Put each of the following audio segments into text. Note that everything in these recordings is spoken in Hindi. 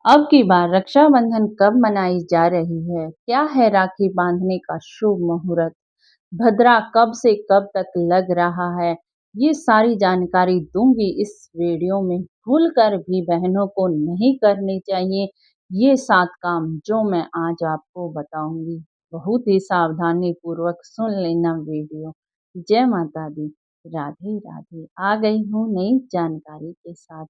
अब की बार रक्षाबंधन कब मनाई जा रही है? क्या है राखी बांधने का शुभ मुहूर्त? भद्रा कब से कब तक लग रहा है? ये सारी जानकारी दूंगी इस वीडियो में। भूल कर भी बहनों को नहीं करने चाहिए ये 7 काम जो मैं आज आपको बताऊंगी। बहुत ही सावधानी पूर्वक सुन लेना वीडियो। जय माता दी। राधे राधे। आ गई हूँ नई जानकारी के साथ।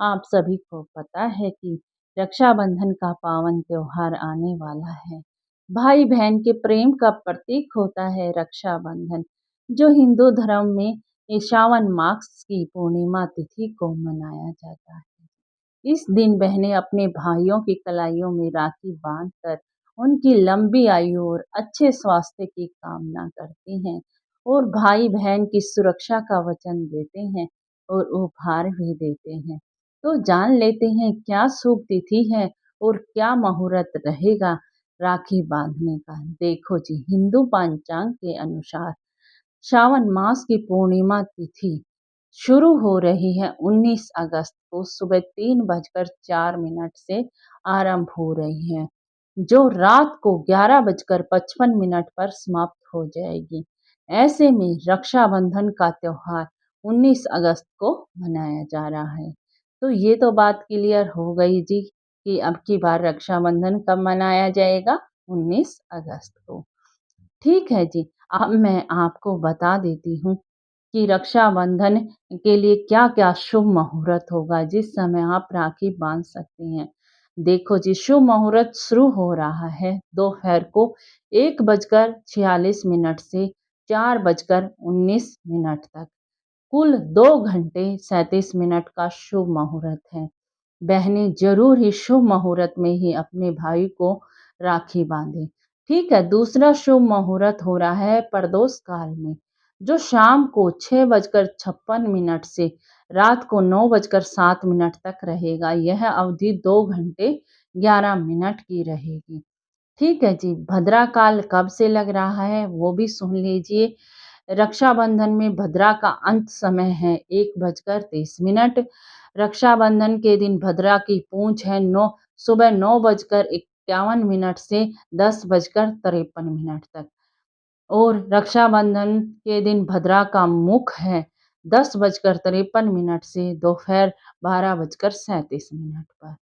आप सभी को पता है कि रक्षाबंधन का पावन त्योहार आने वाला है। भाई बहन के प्रेम का प्रतीक होता है रक्षाबंधन, जो हिंदू धर्म में ये श्रावण मास की पूर्णिमा तिथि को मनाया जाता है। इस दिन बहनें अपने भाइयों की कलाइयों में राखी बांधकर उनकी लंबी आयु और अच्छे स्वास्थ्य की कामना करती हैं और भाई बहन की सुरक्षा का वचन देते हैं और उपहार भी देते हैं। तो जान लेते हैं क्या शुभ तिथि है और क्या मुहूर्त रहेगा राखी बांधने का। देखो जी, हिंदू पंचांग के अनुसार श्रावण मास की पूर्णिमा तिथि शुरू हो रही है 19 अगस्त को सुबह 3:04 से आरंभ हो रही है, जो रात को 11:55 पर समाप्त हो जाएगी। ऐसे में रक्षाबंधन का त्योहार 19 अगस्त को मनाया जा रहा है। तो ये तो बात क्लियर हो गई जी कि अब की बार रक्षाबंधन कब मनाया जाएगा? 19 अगस्त को। ठीक है जी, अब मैं आपको बता देती हूँ कि रक्षाबंधन के लिए क्या-क्या शुभ मुहूर्त होगा जिस समय आप राखी बाँध सकती हैं। देखो जी, शुभ मुहूर्त शुरू हो रहा है दोपहर को 1:46 से 4:19 तक। कुल 2 घंटे 37 मिनट का शुभ मुहूर्त है। बहनें ज़रूर ही शुभ मुहूर्त में ही अपने भाई को राखी बांधें। ठीक है, दूसरा शुभ मुहूर्त हो रहा है प्रदोष काल में, जो शाम को 6:56 से रात को 9:07 तक रहेगा। यह अवधि 2 घंटे 11 मिनट की रहेगी। ठीक है जी, भद्रा काल कब से लग रहा है वो भी सुन लीजिए। रक्षाबंधन में भद्रा का अंत समय है 1:30। रक्षाबंधन के दिन भद्रा की पूंछ है सुबह 9:51 से 10:53 तक और रक्षाबंधन के दिन भद्रा का मुख है 10:53 से दोपहर 12:37 पर।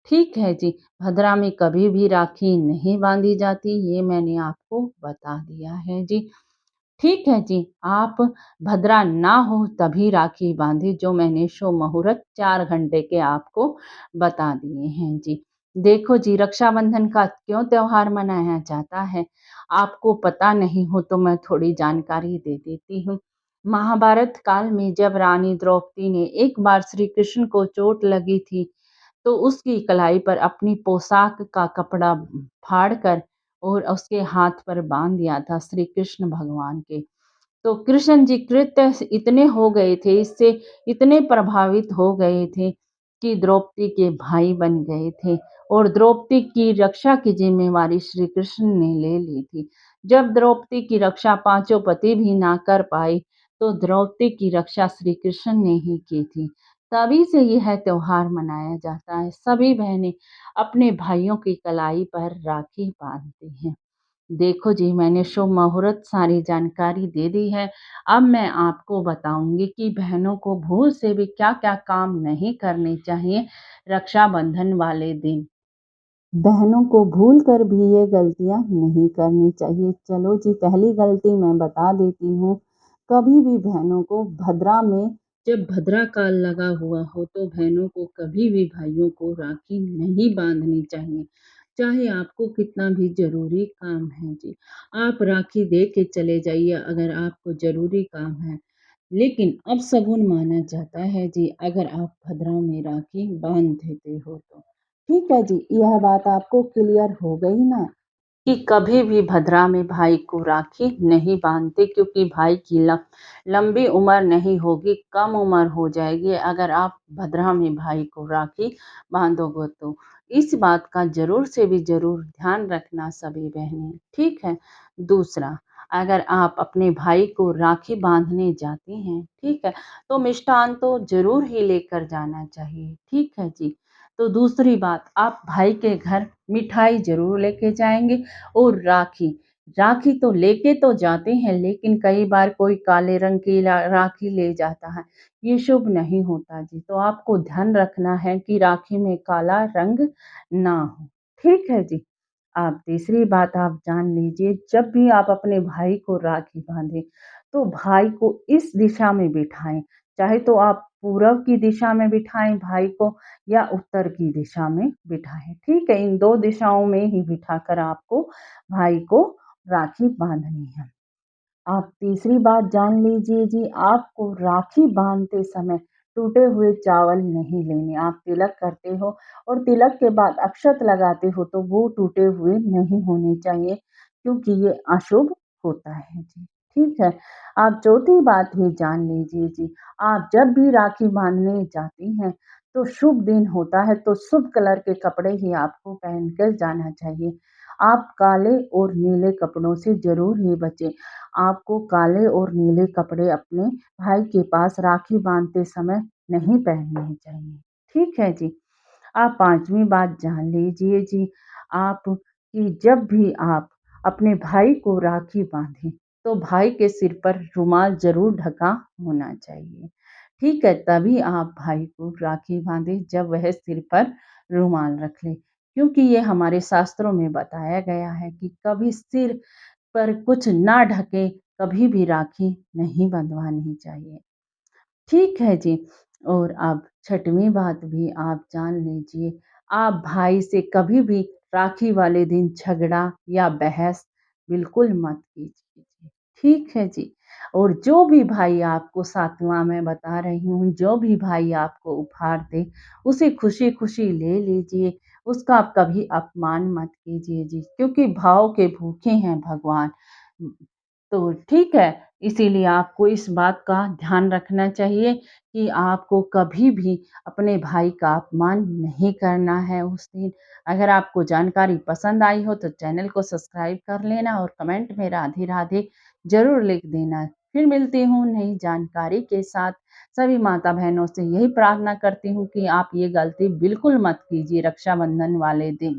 ठीक है जी, भद्रा में कभी भी राखी नहीं बांधी जाती, ये मैंने आपको बता दिया है जी। ठीक है जी, आप भद्रा ना हो तभी राखी बांधे, जो मैंने शुभ मुहूर्त 4 घंटे के आपको बता दिए हैं जी। देखो जी, रक्षाबंधन का क्यों त्योहार मनाया जाता है? आपको पता नहीं हो तो मैं थोड़ी जानकारी दे देती हूँ। महाभारत काल में जब रानी द्रौपदी ने एक बार श्री कृष्ण को चोट लगी थी, तो उसकी कलाई पर अपनी पोशाक का कपड़ा फाड़कर और उसके हाथ पर बाँध दिया था श्री कृष्ण भगवान के। तो कृष्ण जी कृत्य से इतने हो गए थे, इससे इतने प्रभावित हो गए थे कि द्रौपदी के भाई बन गए थे और द्रौपदी की रक्षा की ज़िम्मेवारी श्री कृष्ण ने ले ली थी। जब द्रौपदी की रक्षा पाँचों पति भी ना कर पाए, तो द्रौपदी की रक्षा श्री कृष्ण ने ही की थी। तभी से यह त्योहार मनाया जाता है। सभी बहनें अपने भाइयों की कलाई पर राखी बाँधती हैं। देखो जी, मैंने शुभ मुहूर्त सारी जानकारी दे दी है। अब मैं आपको बताऊँगी कि बहनों को भूल से भी क्या-क्या काम नहीं करने चाहिए रक्षाबंधन वाले दिन। बहनों को भूल कर भी ये गलतियाँ नहीं करनी चाहिए। चलो जी, पहली गलती मैं बता देती हूँ। कभी भी बहनों को भद्रा में जब भद्रा काल लगा हुआ हो तो बहनों को कभी भी भाइयों को राखी नहीं बाँधनी चाहिए। चाहे आपको कितना भी ज़रूरी काम है जी। आप राखी दे के चले जाइए अगर आपको ज़रूरी काम है। लेकिन अपशगुन माना जाता है जी अगर आप भद्रा में राखी बाँध देते हो तो। ठीक है जी, यह बात आपको क्लियर हो गई ना कि कभी भी भद्रा में भाई को राखी नहीं बाँधते, क्योंकि भाई की लंबी उम्र नहीं होगी, कम उम्र हो जाएगी अगर आप भद्रा में भाई को राखी बाँधोगे तो। इस बात का ज़रूर से भी ज़रूर ध्यान रखना सभी बहनें, ठीक है? दूसरा, अगर आप अपने भाई को राखी बाँधने जाती हैं, ठीक है? तो मिष्ठान तो ज़रूर ही लेकर जाना चाहिए, ठीक है जी? तो दूसरी बात, आप भाई के घर मिठाई ज़रूर लेके जाएँगे और राखी, राखी तो लेके तो जाते हैं लेकिन कई बार कोई काले रंग की ला राखी ले जाता है, ये शुभ नहीं होता जी। तो आपको ध्यान रखना है कि राखी में काला रंग ना हो, ठीक है जी? आप तीसरी बात आप जान लीजिए, जब भी आप अपने भाई को राखी बाँधें, तो भाई को इस दिशा में बिठाएँ, चाहे तो आप पूरब की दिशा में बिठाएँ भाई को या उत्तर की दिशा में बिठाएँ, ठीक है? इन 2 दिशाओं में ही बिठाकर आपको भाई को राखी बाँधनी है। आप तीसरी बात जान लीजिए जी, आपको राखी बाँधते समय टूटे हुए चावल नहीं लेने। आप तिलक करते हो और तिलक के बाद अक्षत लगाते हो, तो वो टूटे हुए नहीं होने चाहिए क्योंकि ये अशुभ होता है जी, ठीक है? आप चौथी बात भी जान लीजिए जी, आप जब भी राखी बाँधने जाती हैं, तो शुभ दिन होता है, तो शुभ कलर के कपड़े ही आपको पहन कर जाना चाहिए। आप काले और नीले कपड़ों से ज़रूर ही बचें। आपको काले और नीले कपड़े अपने भाई के पास राखी बाँधते समय नहीं पहनने चाहिए, ठीक है जी? आप 5वीं बात जान लीजिए जी, आप कि जब भी आप अपने भाई को राखी बाँधें, तो भाई के सिर पर रुमाल ज़रूर ढका होना चाहिए, ठीक है? तभी आप भाई को राखी बाँधें जब वह सिर पर रुमाल रख ले, क्योंकि ये हमारे शास्त्रों में बताया गया है कि कभी सिर पर कुछ ना ढके, कभी भी राखी नहीं बँधवानी चाहिए। ठीक है जी। और अब छठवीं बात भी आप जान लीजिए, आप भाई से कभी भी राखी वाले दिन झगड़ा या बहस बिल्कुल मत कीजिए, ठीक है जी? और जो भी भाई आपको 7वाँ मैं बता रही हूँ, जो भी भाई आपको उपहार दे, उसे खुशी-खुशी ले लीजिए, उसका आप कभी अपमान मत कीजिए जी, क्योंकि भाव के भूखे हैं भगवान। उम, तो ठीक है, इसीलिए आपको इस बात का ध्यान रखना चाहिए कि आपको कभी भी अपने भाई का अपमान नहीं करना है उस दिन। अगर आपको जानकारी पसंद आई हो तो चैनल को सब्सक्राइब कर लेना और कमेंट में राधे राधे ज़रूर लिख देना। फिर मिलती हूँ नई जानकारी के साथ। सभी माता बहनों से यही प्रार्थना करती हूँ कि आप ये गलती बिल्कुल मत कीजिए रक्षाबंधन वाले दिन।